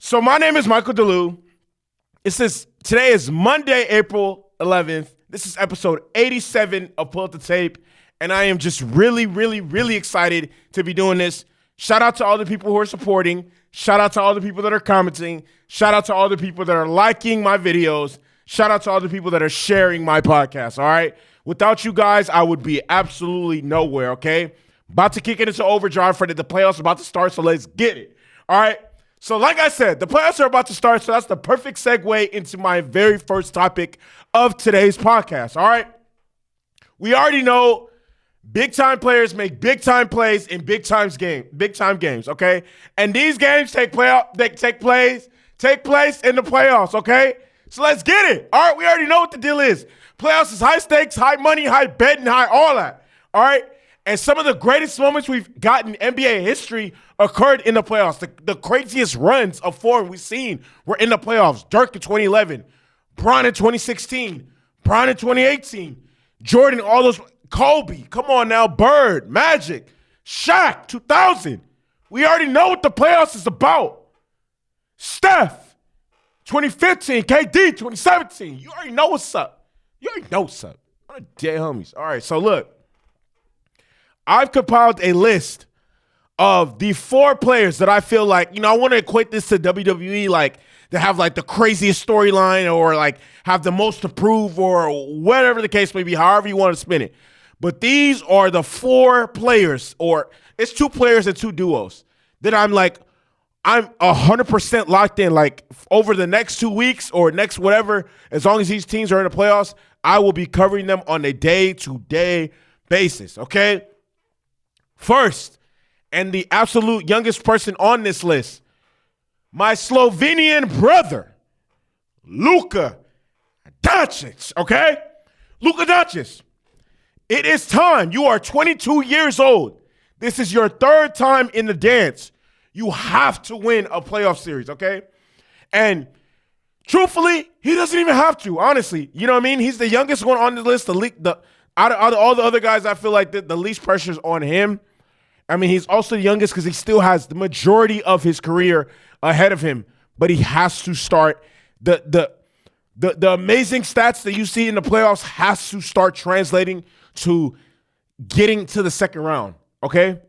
So my name is Michael DeLu. Today is Monday, April 11th. This is episode 87 of PullUpDaTape, and I am just really excited to be doing this. Shout out to all the people who are supporting. Shout out to all the people that are commenting. Shout out to all the people that are liking my videos. Shout out to all the people that are sharing my podcast, all right? Without you guys, I would be absolutely nowhere, okay? About to kick it into overdrive for the playoffs about to start, so let's get it, all right? So like I said, the playoffs are about to start, so that's the perfect segue into my very first topic of today's podcast, all right? We already know big-time players make big-time plays in big-time games, okay? And these games take place in the playoffs, okay? So let's get it, all right? We already know what the deal is. Playoffs is high stakes, high money, high betting, high all that, all right? And some of the greatest moments we've gotten in NBA history occurred in the playoffs. The craziest runs of form we've seen were in the playoffs. Dirk in 2011, Bron in 2016, Bron in 2018, Jordan, all those, Kobe, come on now, Bird, Magic, Shaq, 2000. We already know what the playoffs is about. Steph, 2015, KD, 2017. You already know what's up. What a dead homies. All right, so look. I've compiled a list of the 4 players that I feel like, I want to equate this to WWE, like they have like the craziest storyline or like have the most to prove or whatever the case may be, however you want to spin it. But these are the 4 players, or it's 2 players and 2 duos that I'm 100% locked in. Like over the next 2 weeks or next whatever, as long as these teams are in the playoffs, I will be covering them on a day-to-day basis, okay? First, and the absolute youngest person on this list, my Slovenian brother, Luka Doncic, okay? Luka Doncic, it is time. You are 22 years old. This is your 3rd time in the dance. You have to win a playoff series, okay? And truthfully, he doesn't even have to, honestly. You know what I mean? He's the youngest one on the list. Out of all the other guys, I feel like the least pressure is on him. I mean, he's also the youngest because he still has the majority of his career ahead of him. But he has to start. The amazing stats that you see in the playoffs has to start translating to getting to the second round, okay?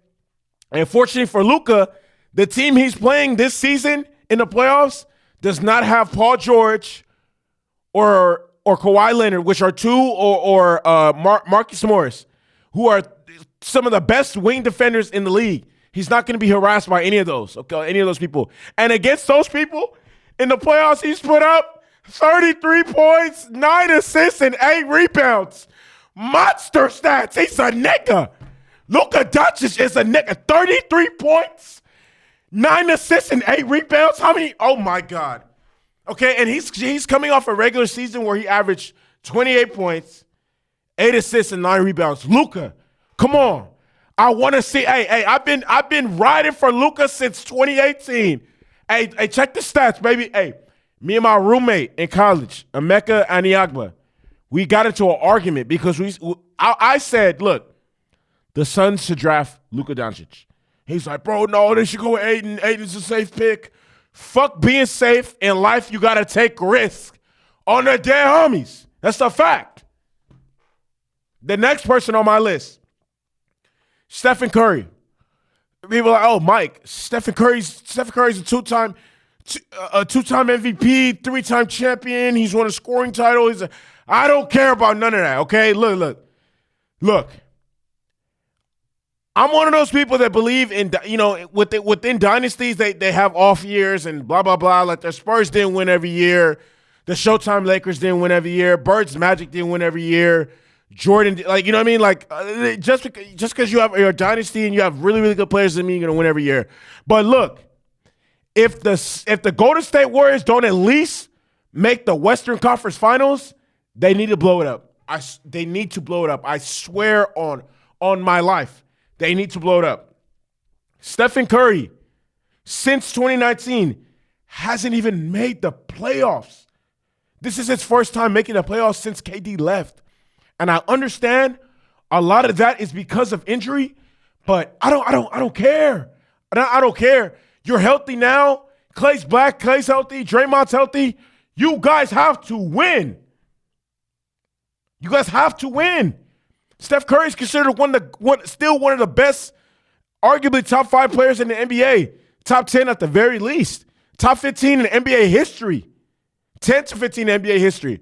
And fortunately for Luka, the team he's playing this season in the playoffs does not have Paul George or Kawhi Leonard, which are 2, or Marcus Morris, who are some of the best wing defenders in the league. He's not going to be harassed by any of those, okay, any of those people. And against those people, in the playoffs, he's put up 33 points, 9 assists, and 8 rebounds. Monster stats. He's a nigga. Luka Doncic is a nigga. 33 points, 9 assists, and 8 rebounds. How many? Oh, my God. Okay, and he's coming off a regular season where he averaged 28 points, 8 assists, and 9 rebounds. Luka, come on. I want to see. Hey, I've been riding for Luka since 2018. Hey, check the stats, baby. Hey, me and my roommate in college, Emeka Aniagba, we got into an argument because I said, look, the Suns should draft Luka Doncic. He's like, bro, no, they should go with Aiden. Aiden's a safe pick. Fuck being safe in life. You got to take risks on the dead homies. That's a fact. The next person on my list, Stephen Curry. People are like, oh, Mike, Stephen Curry's a two-time MVP, 3-time champion. He's won a scoring title. I don't care about none of that, okay? Look. I'm one of those people that believe in, within dynasties, they have off years and blah, blah, blah. Like the Spurs didn't win every year. The Showtime Lakers didn't win every year. Bird's Magic didn't win every year. Jordan, like, you know what I mean? Like, just because you have your dynasty and you have really, really good players doesn't mean you're going to win every year. But look, if the Golden State Warriors don't at least make the Western Conference Finals, they need to blow it up. They need to blow it up. I swear on my life. They need to blow it up. Stephen Curry, since 2019, hasn't even made the playoffs. This is his first time making the playoffs since KD left. And I understand a lot of that is because of injury, but I don't care. I don't care. You're healthy now. Clay's back. Clay's healthy. Draymond's healthy. You guys have to win. You guys have to win. Steph Curry is considered still one of the best, arguably top 5 players in the NBA. Top 10 at the very least. Top 15 in NBA history. 10 to 15 in NBA history.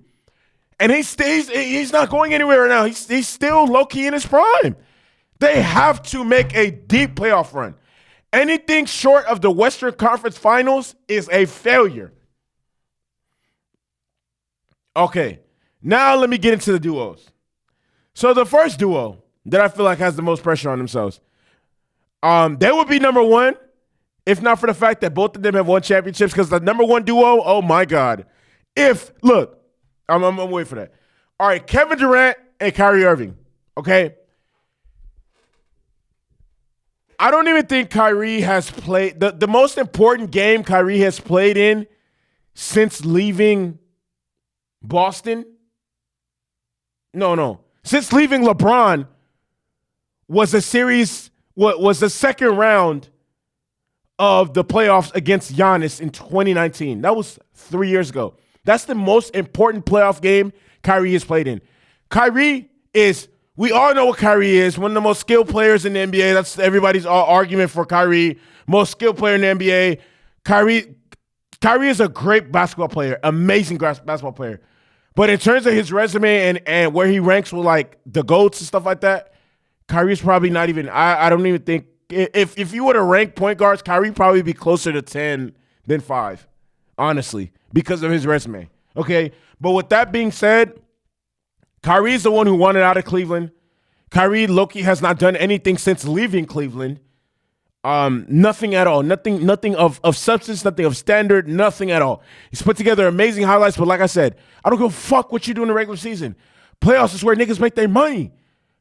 And he's not going anywhere right now. He's still low-key in his prime. They have to make a deep playoff run. Anything short of the Western Conference Finals is a failure. Okay, now let me get into the duos. So the first duo that I feel like has the most pressure on themselves, they would be number one, if not for the fact that both of them have won championships, because the number one duo, oh my God. I'm waiting for that. All right, Kevin Durant and Kyrie Irving, okay? I don't even think Kyrie has played the most important game Kyrie has played in since leaving Boston. No. Since leaving LeBron was the second round of the playoffs against Giannis in 2019. That was 3 years ago. That's the most important playoff game Kyrie has played in. We all know what Kyrie is, one of the most skilled players in the NBA. That's everybody's argument for Kyrie, most skilled player in the NBA. Kyrie is a great basketball player, amazing basketball player. But in terms of his resume and where he ranks with like the GOATs and stuff like that, Kyrie's probably not even, I don't even think, if you were to rank point guards, Kyrie probably be closer to 10 than 5, honestly, because of his resume. Okay? But with that being said, Kyrie's the one who wanted out of Cleveland. Kyrie Loki has not done anything since leaving Cleveland. Nothing at all. Nothing of substance, nothing of standard, nothing at all. He's put together amazing highlights, but like I said, I don't give a fuck what you do in the regular season. Playoffs is where niggas make their money.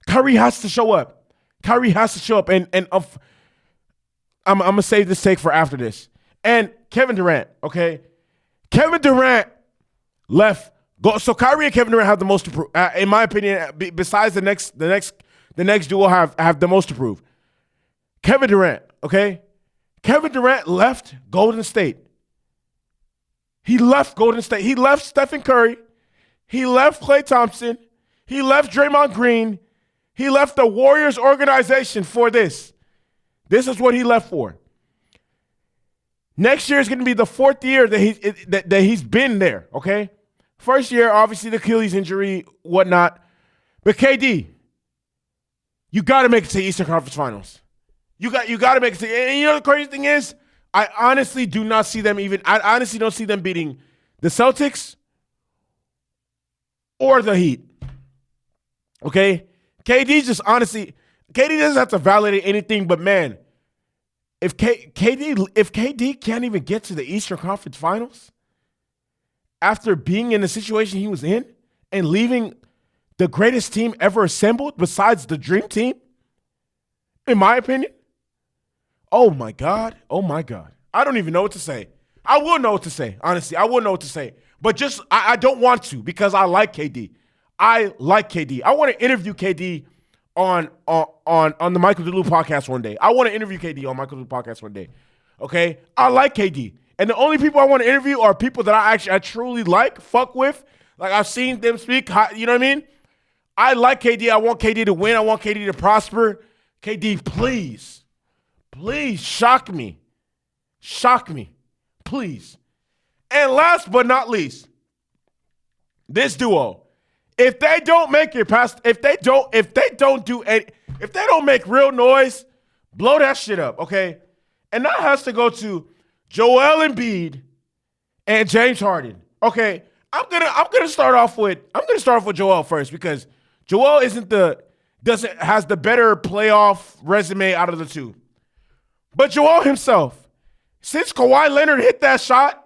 Kyrie has to show up. And I'm going to save this take for after this. And Kevin Durant, okay? Kevin Durant left. So Kyrie and Kevin Durant have the most to prove, in my opinion. Besides the next duo have the most to prove. Kevin Durant, okay? Kevin Durant left Golden State. He left Golden State. He left Stephen Curry. He left Klay Thompson. He left Draymond Green. He left the Warriors organization for this. This is what he left for. Next year is going to be the 4th year that he's been there, okay? First year, obviously the Achilles injury, whatnot. But KD, you got to make it to the Eastern Conference Finals. You got to make it to, and you know the crazy thing is, I honestly do not see them I honestly don't see them beating the Celtics or the Heat. Okay? KD doesn't have to validate anything, but man, if KD can't even get to the Eastern Conference Finals after being in the situation he was in and leaving the greatest team ever assembled besides the Dream Team, in my opinion, oh my God. I don't even know what to say. I will know what to say, honestly. I will know what to say. But just, I don't want to because I like KD. I want to interview KD on the Michael DeLue podcast one day. Okay? I like KD. And the only people I want to interview are people that I truly like, fuck with. Like, I've seen them speak, you know what I mean? I like KD. I want KD to win. I want KD to prosper. KD, please shock me. Please. And last but not least, this duo. If they don't make it past, if they don't make real noise, blow that shit up, okay? And that has to go to Joel Embiid and James Harden. Okay, I'm gonna start off with Joel first because Joel has the better playoff resume out of the two. But Joel himself, since Kawhi Leonard hit that shot,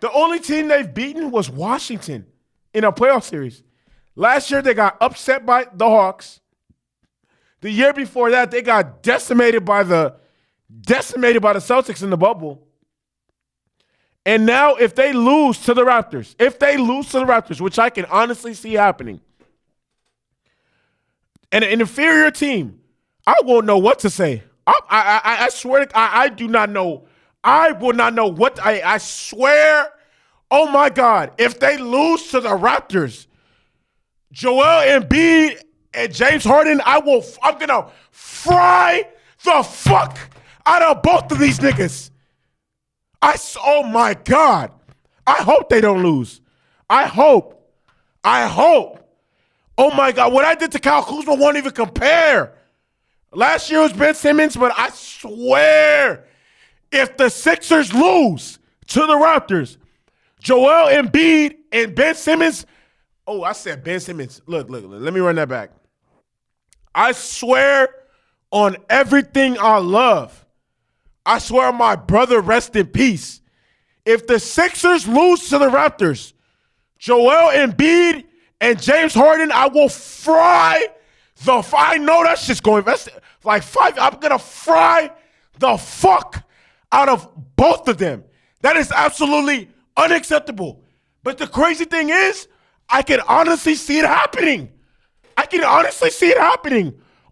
the only team they've beaten was Washington in a playoff series. Last year, they got upset by the Hawks. The year before that, they got decimated by the Celtics in the bubble. And now, if they lose to the Raptors, which I can honestly see happening, and an inferior team, I won't know what to say. I swear to God, I do not know. I will not know what I swear. Oh my God. If they lose to the Raptors, Joel Embiid and James Harden, I'm gonna fry the fuck out of both of these niggas. Oh my God. I hope they don't lose. I hope. Oh my God. What I did to Kyle Kuzma won't even compare. Last year was Ben Simmons, but I swear, if the Sixers lose to the Raptors, Joel Embiid and Ben Simmons, oh, I said Ben Simmons. Look, let me run that back. I swear on everything I love. I swear on my brother, rest in peace. If the Sixers lose to the Raptors, Joel Embiid and James Harden, I will fry I know that shit's going. That's like 5. I'm going to fry the fuck out of both of them. That is absolutely unacceptable. But the crazy thing is, I can honestly see it happening.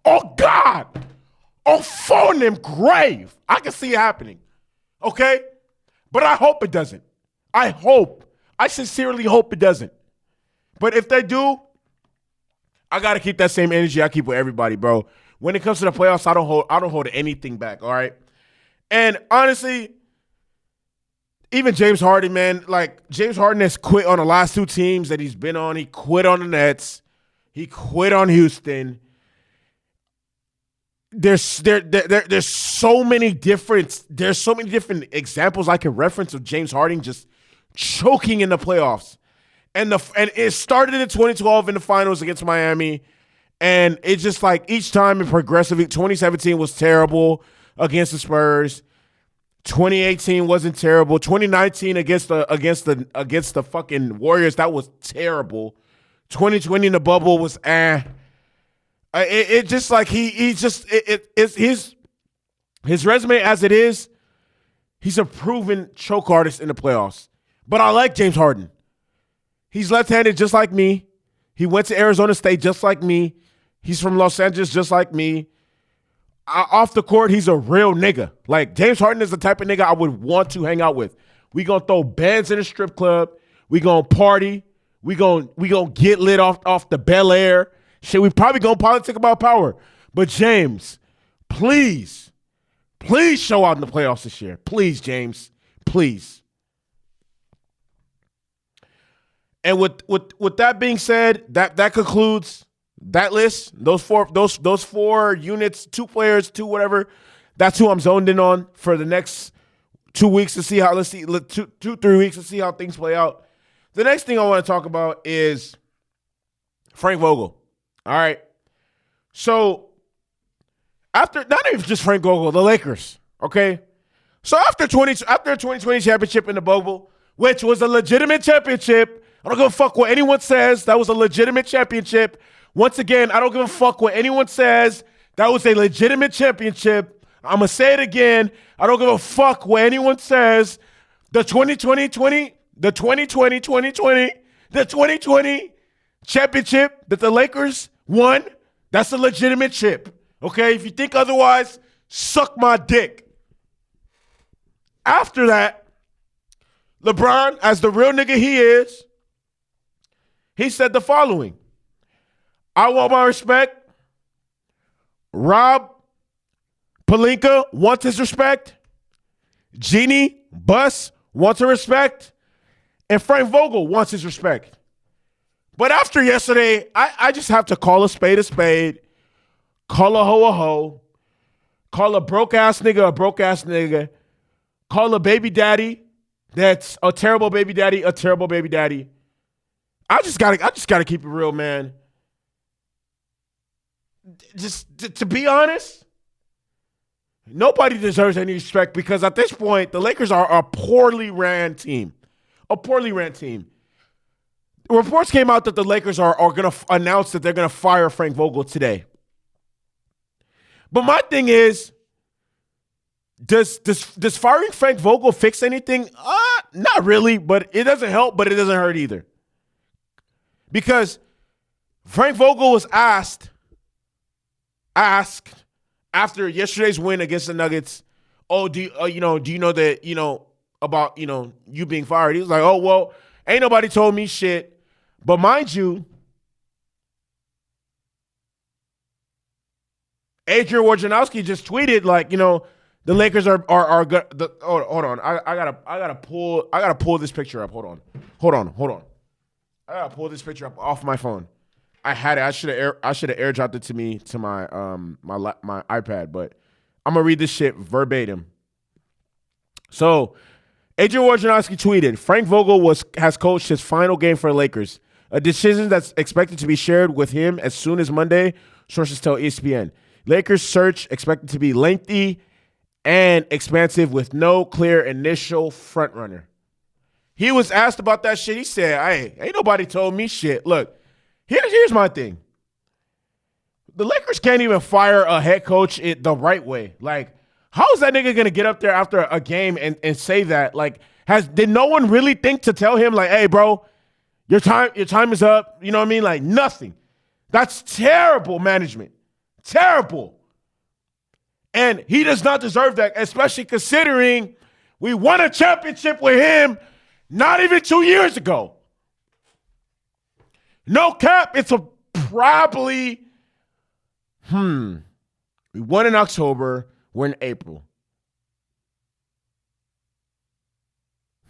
Oh, God. On phone them grave. I can see it happening. Okay? But I hope it doesn't. I sincerely hope it doesn't. But if they do, I got to keep that same energy I keep with everybody, bro. When it comes to the playoffs, I don't hold anything back, all right? And honestly, even James Harden, man, like James Harden has quit on the last 2 teams that he's been on. He quit on the Nets. He quit on Houston. There's so many different examples I can reference of James Harden just choking in the playoffs. And it started in 2012 in the finals against Miami. And it's just like each time it progressively, 2017 was terrible against the Spurs. 2018 wasn't terrible. 2019 against the fucking Warriors, that was terrible. 2020 in the bubble was It just like it's his resume as it is. He's a proven choke artist in the playoffs. But I like James Harden. He's left-handed just like me. He went to Arizona State just like me. He's from Los Angeles just like me. Off the court, he's a real nigga. Like, James Harden is the type of nigga I would want to hang out with. We gonna throw bands in a strip club. We gonna party. We gonna get lit off the Bel Air. Shit, we probably gonna politic about power. But James, please show out in the playoffs this year. Please, James. Please. And with that being said, that concludes that list. Those four units, 2 players, 2 whatever. That's who I'm zoned in on for the next 2 weeks to see how 3 weeks to see how things play out. The next thing I want to talk about is Frank Vogel. All right. So after not even just Frank Vogel, the Lakers. Okay. So after a 2020 championship in the bubble, which was a legitimate championship. I don't give a fuck what anyone says. That was a legitimate championship. Once again, I don't give a fuck what anyone says. That was a legitimate championship. I'm going to say it again. I don't give a fuck what anyone says. The 2020 championship that the Lakers won, that's a legitimate chip. Okay? If you think otherwise, suck my dick. After that, LeBron, as the real nigga he is, he said the following: I want my respect. Rob Pelinka wants his respect. Jeannie Buss wants her respect. And Frank Vogel wants his respect. But after yesterday, I just have to call a spade, call a hoe, call a broke-ass nigga, call a baby daddy that's a terrible baby daddy. I just gotta keep it real, man. Just to be honest, nobody deserves any respect because at this point, the Lakers are a poorly ran team. Reports came out that the Lakers are going to announce that they're going to fire Frank Vogel today. But my thing is, does firing Frank Vogel fix anything? Not really, but it doesn't help, but it doesn't hurt either. Because Frank Vogel was asked after yesterday's win against the Nuggets "Oh, do you know that about you being fired?" He was like, "Oh well, ain't nobody told me shit." But mind you, Adrian Wojnarowski just tweeted like, the Lakers are good. Hold on, I gotta pull this picture up. Hold on. I gotta pull this picture up off my phone. I had it. I should have airdropped it to my my iPad, but I'm gonna read this shit verbatim. So, Adrian Wojnarowski tweeted, Frank Vogel has coached his final game for the Lakers, a decision that's expected to be shared with him as soon as Monday, sources tell ESPN. Lakers search expected to be lengthy and expansive with no clear initial frontrunner. He was asked about that shit. He said, "Hey, ain't nobody told me shit." Look, here's my thing. The Lakers can't even fire a head coach the right way. Like, how is that nigga gonna get up there after a game and say that? Like, did no one really think to tell him like, "Hey, bro, your time is up"? You know what I mean? Like, nothing. That's terrible management. Terrible. And he does not deserve that, especially considering we won a championship with him not even 2 years ago. No cap, it's probably, we won in October, we're in April.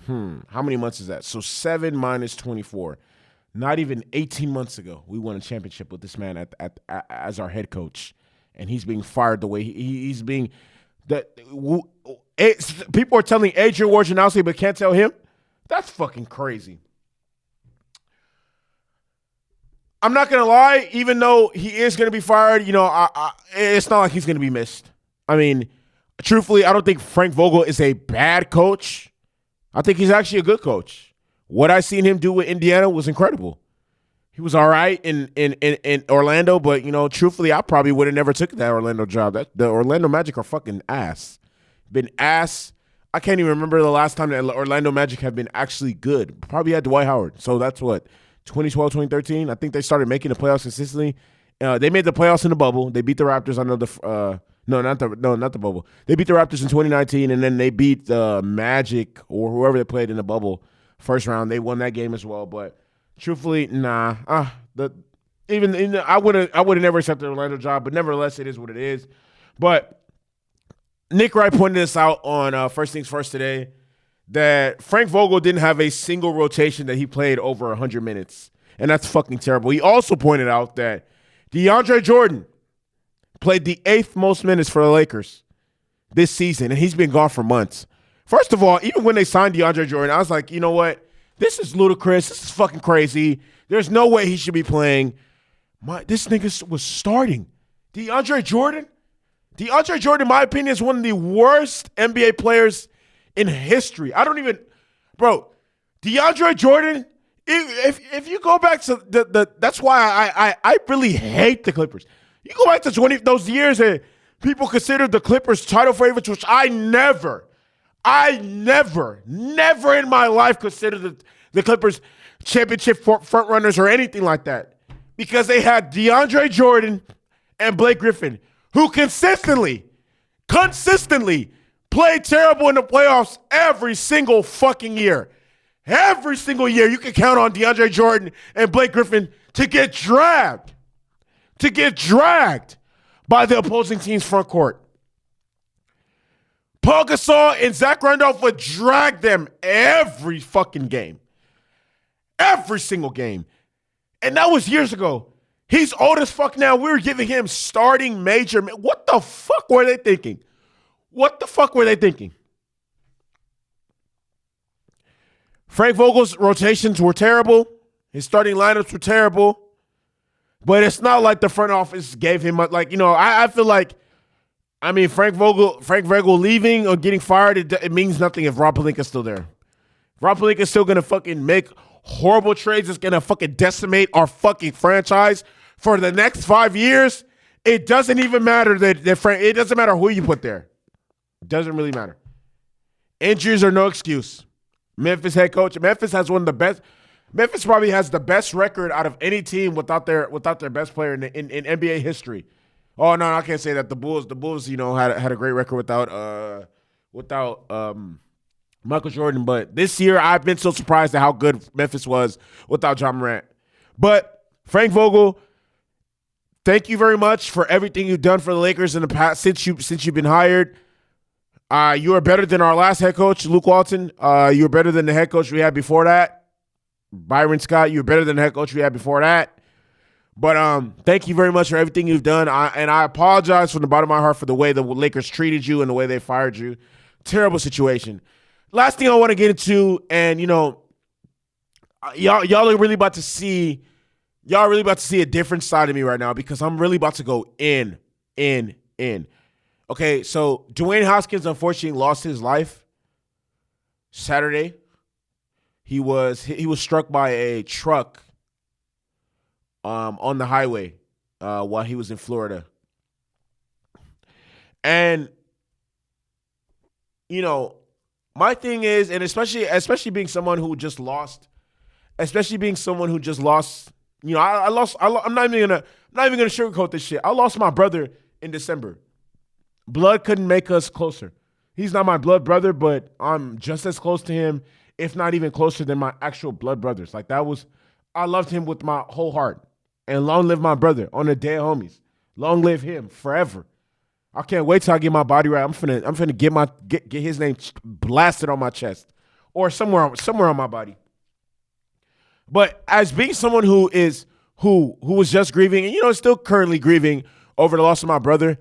How many months is that? So 7 minus 24. Not even 18 months ago, we won a championship with this man as our head coach. And he's being fired the way he's being. People are telling Adrian Wojnarowski, but can't tell him. That's fucking crazy. I'm not gonna lie. Even though he is gonna be fired, it's not like he's gonna be missed. I mean, truthfully, I don't think Frank Vogel is a bad coach. I think he's actually a good coach. What I seen him do with Indiana was incredible. He was all right in Orlando, but, truthfully, I probably would have never took that Orlando job. The Orlando Magic are fucking ass. Been ass. I can't even remember the last time that Orlando Magic have been actually good. Probably had Dwight Howard. So that's what, 2012, 2013? I think they started making the playoffs consistently. They made the playoffs in the bubble. They beat the Raptors. I know not the bubble. They beat the Raptors in 2019, and then they beat the Magic or whoever they played in the bubble first round. They won that game as well, but truthfully, nah. I would have never accepted the Orlando job, but nevertheless, it is what it is. But Nick Wright pointed this out on First Things First today, that Frank Vogel didn't have a single rotation that he played over 100 minutes, and that's fucking terrible. He also pointed out that DeAndre Jordan played the 8th most minutes for the Lakers this season, and he's been gone for months. First of all, even when they signed DeAndre Jordan, I was like, you know what? This is ludicrous. This is fucking crazy. There's no way he should be playing. This nigga was starting. DeAndre Jordan, in my opinion, is one of the worst NBA players in history. DeAndre Jordan, if you go back to that's why I really hate the Clippers. You go back to those years that people considered the Clippers title favorites, which I never in my life considered the Clippers championship front runners or anything like that, because they had DeAndre Jordan and Blake Griffin, who consistently played terrible in the playoffs every single fucking year. Every single year, you can count on DeAndre Jordan and Blake Griffin to get dragged by the opposing team's front court. Paul Gasol and Zach Randolph would drag them every fucking game. Every single game. And that was years ago. He's old as fuck now. We were giving him starting major. What the fuck were they thinking? Frank Vogel's rotations were terrible. His starting lineups were terrible. But it's not like the front office gave him, I feel like, Frank Vogel leaving or getting fired, it means nothing if Rob Pelinka's still there. Rob Pelinka's still going to fucking make horrible trades that's going to fucking decimate our fucking franchise for the next 5 years. It doesn't even matter it doesn't matter who you put there. It doesn't really matter. Injuries are no excuse. Memphis head coach. Memphis has one of the best. Memphis probably has the best record out of any team without their best player in NBA history. Oh no, I can't say that. The Bulls, had a great record without Michael Jordan. But this year, I've been so surprised at how good Memphis was without John Morant. But Frank Vogel, thank you very much for everything you've done for the Lakers in the past since you've been hired. You are better than our last head coach, Luke Walton. You were better than the head coach we had before that, Byron Scott. You were better than the head coach we had before that. But thank you very much for everything you've done. I apologize from the bottom of my heart for the way the Lakers treated you and the way they fired you. Terrible situation. Last thing I want to get into, and y'all are really about to see a different side of me right now because I'm really about to go in. Okay, so Dwayne Haskins unfortunately lost his life Saturday. He was struck by a truck on the highway while he was in Florida. And my thing is, and especially being someone who just lost, I'm not even gonna sugarcoat this shit. I lost my brother in December. Blood couldn't make us closer. He's not my blood brother, but I'm just as close to him, if not even closer than my actual blood brothers. Like I loved him with my whole heart. And long live my brother on the day of homies. Long live him forever. I can't wait till I get my body right. I'm finna get his name blasted on my chest or somewhere on my body. But as being someone who was just grieving and still currently grieving over the loss of my brother,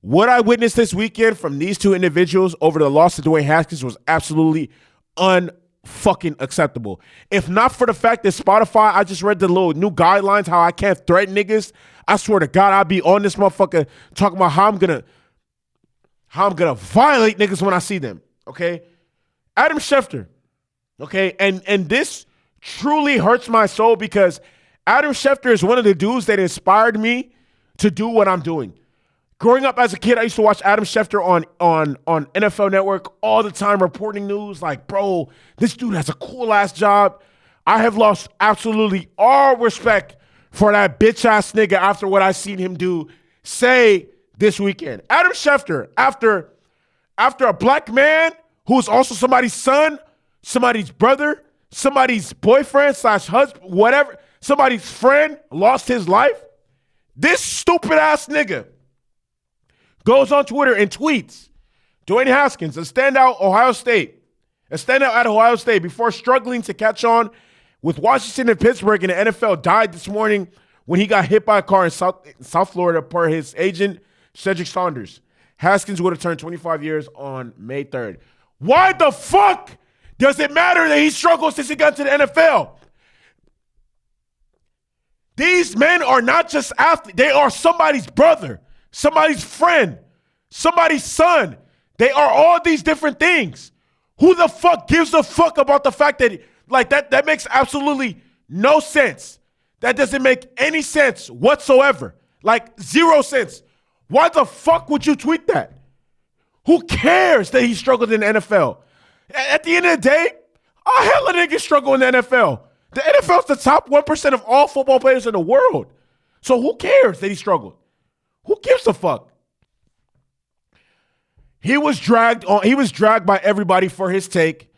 what I witnessed this weekend from these two individuals over the loss of Dwayne Haskins was absolutely unfucking acceptable. If not for the fact that Spotify, I just read the little new guidelines how I can't threaten niggas. I swear to God, I'll be on this motherfucker talking about how I'm gonna violate niggas when I see them. Okay, Adam Schefter. Okay, and this truly hurts my soul because Adam Schefter is one of the dudes that inspired me to do what I'm doing. Growing up as a kid, I used to watch Adam Schefter on NFL Network all the time reporting news. Like, bro, this dude has a cool-ass job. I have lost absolutely all respect for that bitch-ass nigga after what I seen him do say this weekend. Adam Schefter, after a black man who's also somebody's son, somebody's brother, somebody's boyfriend / husband, whatever, somebody's friend lost his life, this stupid-ass nigga goes on Twitter and tweets, Dwayne Haskins, a standout at Ohio State before struggling to catch on with Washington and Pittsburgh in the NFL, died this morning when he got hit by a car in South Florida per his agent, Cedric Saunders. Haskins would have turned 25 years on May 3rd. Why the fuck does it matter that he struggled since he got to the NFL? These men are not just athletes. They are somebody's brother, somebody's friend, somebody's son. They are all these different things. Who the fuck gives a fuck about the fact that, like, that makes absolutely no sense. That doesn't make any sense whatsoever. Like, 0 sense. Why the fuck would you tweet that? Who cares that he struggled in the NFL? At the end of the day, a hell of niggas struggle in the NFL. The NFL is the top 1% of all football players in the world. So who cares that he struggled? Who gives a fuck? He was dragged by everybody for his take,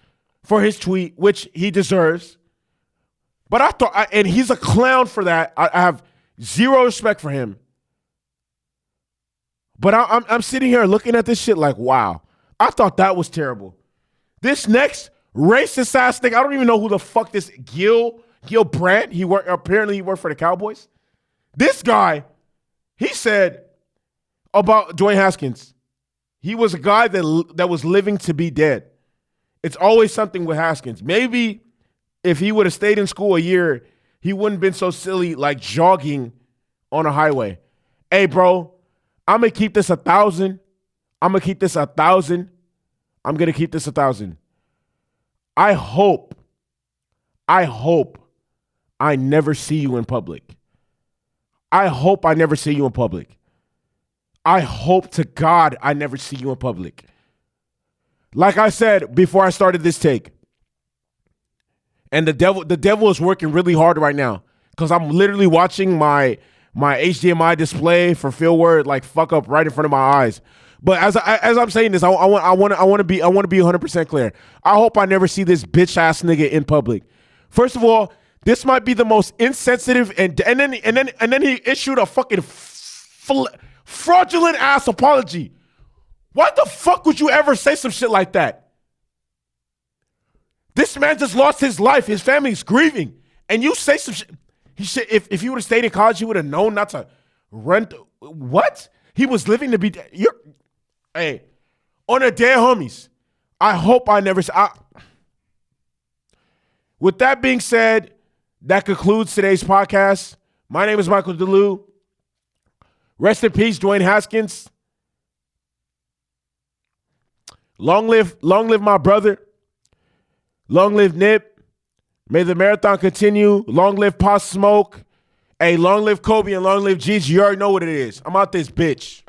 for his tweet, which he deserves. But I thought, and he's a clown for that. I have zero respect for him. But I'm sitting here looking at this shit like, wow. I thought that was terrible. This next racist ass thing, I don't even know who the fuck this Gil Brandt. Apparently he worked for the Cowboys. This guy, he said about Dwayne Haskins, he was a guy that was living to be dead. It's always something with Haskins. Maybe if he would have stayed in school a year, he wouldn't have been so silly like jogging on a highway. Hey, bro, I'm going to keep this 1,000. I'm going to keep this 1,000. I'm going to keep this 1,000. I hope I never see you in public. I hope I never see you in public. I hope to God I never see you in public. Like I said before I started this take, and the devil is working really hard right now because I'm literally watching my HDMI display for Phil Word like fuck up right in front of my eyes. But as I'm saying this, I want to be 100% clear. I hope I never see this bitch ass nigga in public. First of all, this might be the most insensitive, and then he issued a fucking fraudulent ass apology. Why the fuck would you ever say some shit like that? This man just lost his life. His family's grieving, and you say some shit. He should, if he would have stayed in college, he would have known not to run. What? He was living to be. Hey, on a dead homies. I hope I never. With that being said, that concludes today's podcast. My name is Michael DeLu. Rest in peace, Dwayne Haskins. Long live my brother. Long live Nip. May the marathon continue. Long live Pop Smoke. Hey, long live Kobe and long live Gigi. You already know what it is. I'm out this bitch.